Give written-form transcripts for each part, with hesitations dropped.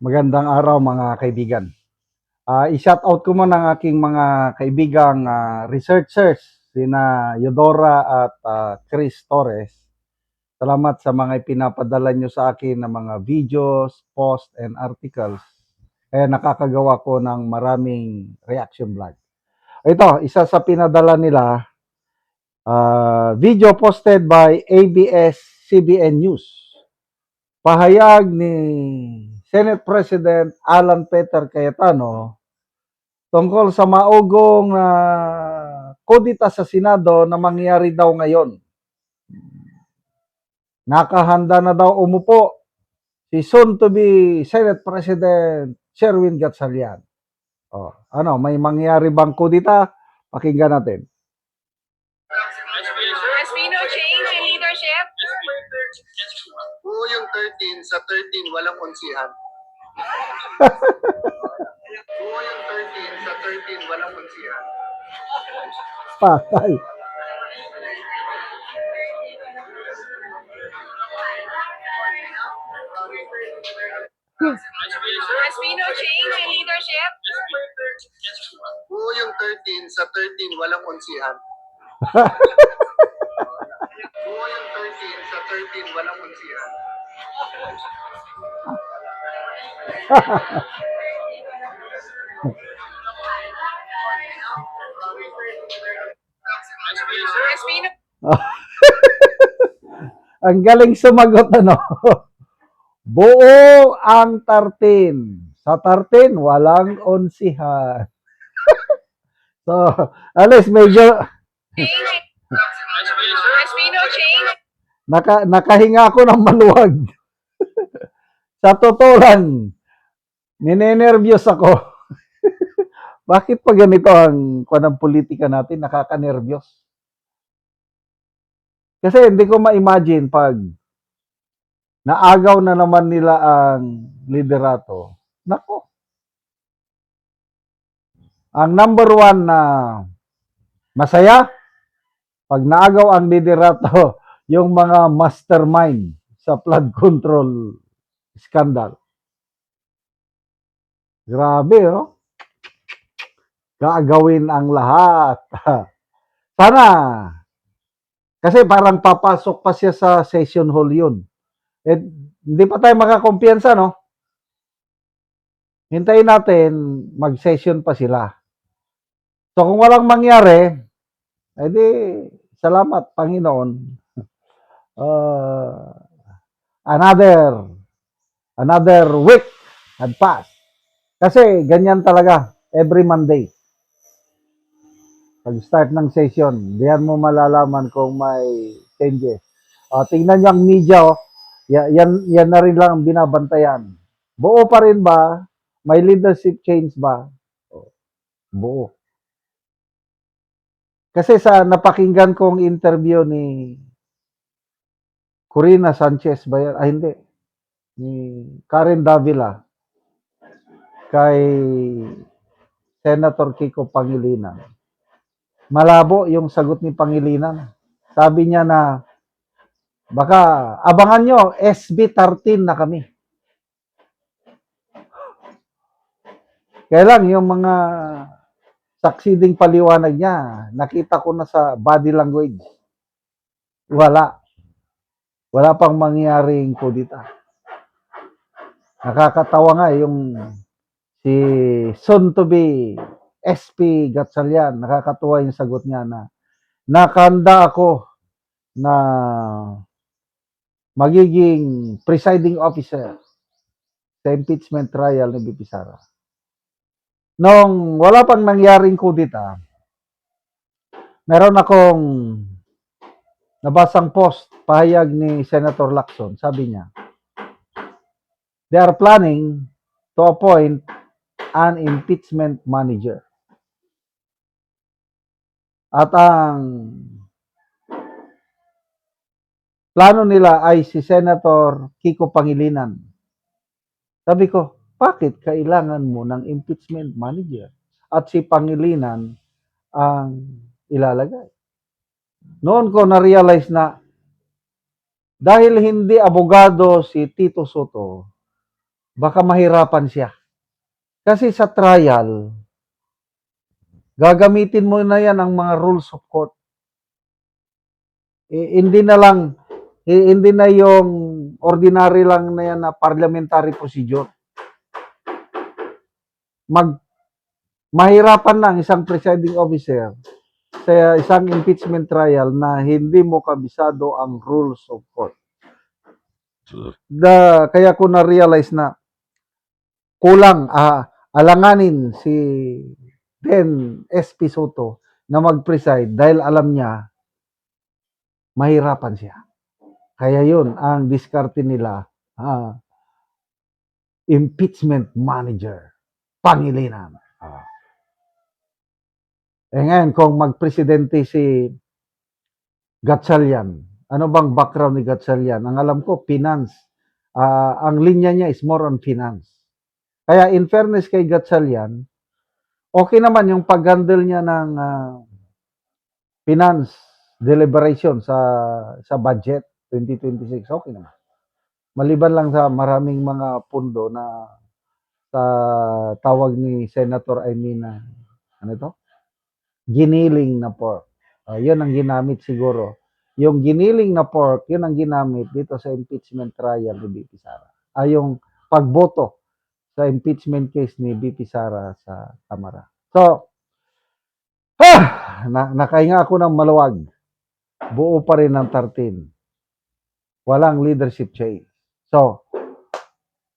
Magandang araw mga kaibigan. I-shout out ko muna ang aking mga kaibigang researchers, sina Eudora at Chris Torres. Salamat sa mga ipinapadala nyo sa akin na mga videos, post, and articles. Kaya nakakagawa ko ng maraming reaction vlog. Ito, isa sa pinadala nila, video posted by ABS-CBN News. Pahayag ni Senate President Alan Peter Cayetano tungkol sa maugong kudita sa Senado na mangyayari daw ngayon. Nakahanda na daw umupo si soon-to-be Senate President Sherwin Gatchalian. May mangyayari bang kudita? Pakinggan natin. Has been no change in leadership? Oo, yung 13, sa 13, walang unsihan. Oo, yung 13, sa 13, walang unsihan. Patay. Has been no change in leadership? Oo, yung 13, sa 13, walang unsihan. Oo, yung 13, sa 13, walang unsihan. Has been no Ang galing sumagot, ano? Buo ang 13. Sa 13, walang onsihan. So, alis medyo change. Has been no change. nakahinga ako ng maluwag. Sa totoo lang, ninenervyos ako. Bakit pa ganito ang kwanang politika natin, nakakanervyos? Kasi hindi ko ma-imagine pag naagaw na naman nila ang liderato. Nako. Ang number one na masaya, pag naagaw ang liderato, yung mga mastermind sa flood control scandal. Grabe, no? Gaagawin ang lahat. Sana. Kasi parang papasok pa siya sa session hall yun. Hindi pa tayo makakumpiyansa, no? Hintayin natin, mag-session pa sila. So kung walang mangyari, edi salamat, Panginoon. Another week had passed. Kasi ganyan talaga, every Monday. Pag-start ng session, diyan mo malalaman kung may changes. Tingnan niyo ang media, yan na rin lang ang binabantayan. Buo pa rin ba? May leadership change ba? Buo. Kasi sa napakinggan kong interview ni Corina Sanchez ba yan? Hindi. Ni Karen Davila kay Senator Kiko Pangilinan. Malabo yung sagot ni Pangilinan. Sabi niya na baka abangan nyo, SB 13 na kami. Kaya lang yung mga succeeding paliwanag niya, nakita ko na sa body language. Wala pang mangyaring kudita. Nakakatawa nga yung si soon to be SP Gatchalian, nakakatuwa yung sagot niya na nakahanda ako na magiging presiding officer sa impeachment trial ni BP Sara. Nung wala pang nangyaring kudita, meron akong nabasang post, pahayag ni Senator Lacson. Sabi niya, they are planning to appoint an impeachment manager. At ang plano nila ay si Senator Kiko Pangilinan. Sabi ko, bakit kailangan mo ng impeachment manager? At si Pangilinan ang ilalagay. Noon ko na-realize na dahil hindi abogado si Tito Soto, baka mahirapan siya. Kasi sa trial, gagamitin mo na yan ang mga rules of court. Hindi na lang, hindi na yung ordinary lang na yan na parliamentary procedure. Mahirapan lang isang presiding officer sa isang impeachment trial na hindi mo kabisado ang rules of court. Kaya ko na-realize na kulang alanganin si Den SP Soto na mag-preside dahil alam niya mahirapan siya. Kaya yun ang diskarte nila, impeachment manager, Pangilinan. Ngayon, kung mag-presidente si Gatchalian, ano bang background ni Gatchalian? Ang alam ko, finance. Ang linya niya is more on finance. Kaya in fairness kay Gatchalian, okay naman yung pag-handle niya ng finance deliberation sa budget 2026. Okay naman. Maliban lang sa maraming mga pundo na sa tawag ni Senator Aimee, ano ito? Giniling na pork. Yun ang ginamit siguro. Yung giniling na pork, yun ang ginamit dito sa impeachment trial ni BP Sara. Yung pagboto sa impeachment case ni BP Sara sa Kamara. So, nakahinga ako ng maluwag. Buo pa rin ng 13. Walang leadership change. So,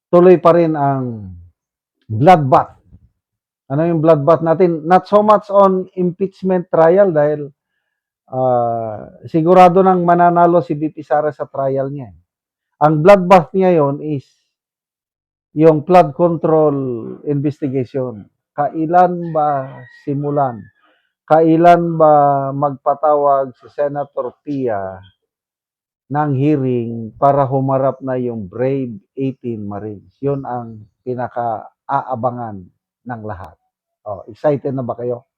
tuloy pa rin ang bloodbath. Ano yung bloodbath natin? Not so much on impeachment trial dahil sigurado nang mananalo si BP Sara sa trial niya. Ang bloodbath niya yon is yung flood control investigation. Kailan ba simulan? Kailan ba magpatawag si Senator Pia ng hearing para humarap na yung Brave 18 Marines? Yun ang pinaka-aabangan ng lahat. Excited na ba kayo?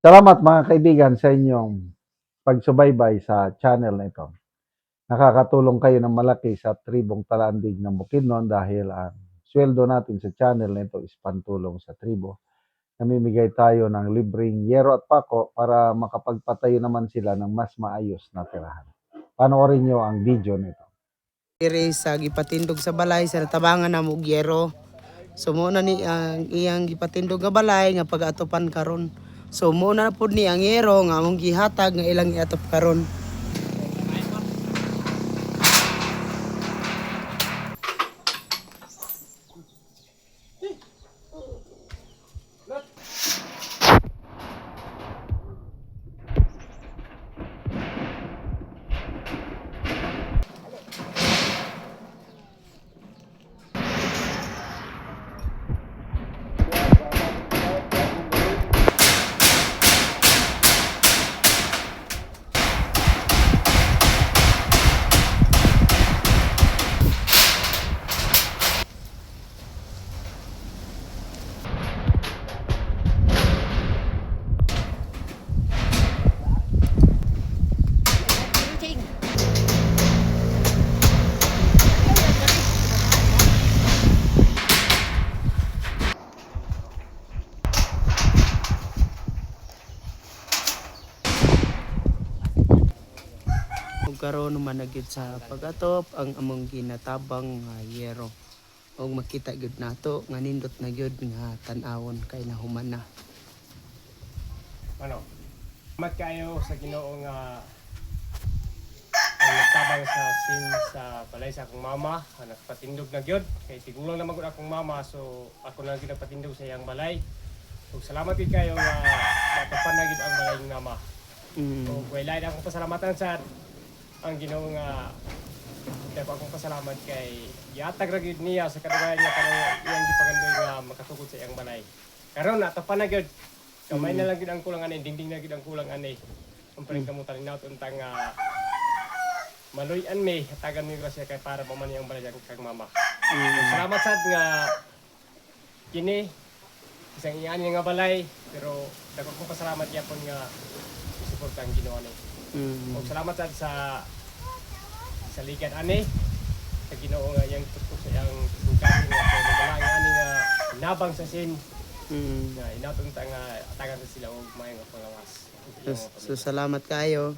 Salamat mga kaibigan sa inyong pagsubaybay sa channel na ito. Nakakatulong kayo ng malaki sa tribong Talandig ng Bukidnon dahil ang sweldo natin sa channel na ito is pantulong sa tribo. Namimigay tayo ng libreng yero at pako para makapagpatayo naman sila ng mas maayos na tirahan. Panoorin nyo ang video nito. Sa gipatindog sa balay sa natabangan na mugyero. So mo na ni ang iyang gipatindog nga balay nga pag-atopan karon. So mo na pud ni ang yero nga among gihatag nga ilang iatop karon. Karon managid sa pag-atop ang among ginatabang nga yero. Og makita gyud nato nga nindot na gyud nga tan-awon kay nahuman na. Ano? Salamat kayo sa Ginoo nga ang nagtabang sa sin sa balay sa akong mama, ang nagpatindog na gyud kay tigulang naman gud akong mama, so ako na gyud nagpatindog sa iyang balay. So salamat gid kayo nga matapan na gyud ang balay ng mama. So walay na akong pasalamatan sa ang Ginoo nga dapat akong pasalamat kay yatag ra gyud niya sa kadaghayan nga panang iyang gipagandoy nga makatugod sa iyang balay. Karon natapan na gyud. Kamay na lang gyud ang kulang ani, dingding na gyud ang kulang ani. Ang paring kamutan ninaw untang maluy-an mi hatagan mi grasya kay para pa man iyang balay kag mama. Salamat sad nga kini isang iyan nga balay, pero dako kong pasalamat yapon nga isuporta ang Ginoo ni. Og salamat sa ligan ani sa Ginoo nga yang tutok sa iyang tungkay tabang sa sin Mm. nga inaton ta nga atagan sa sila og maayong nga panglawas. So salamat kayo.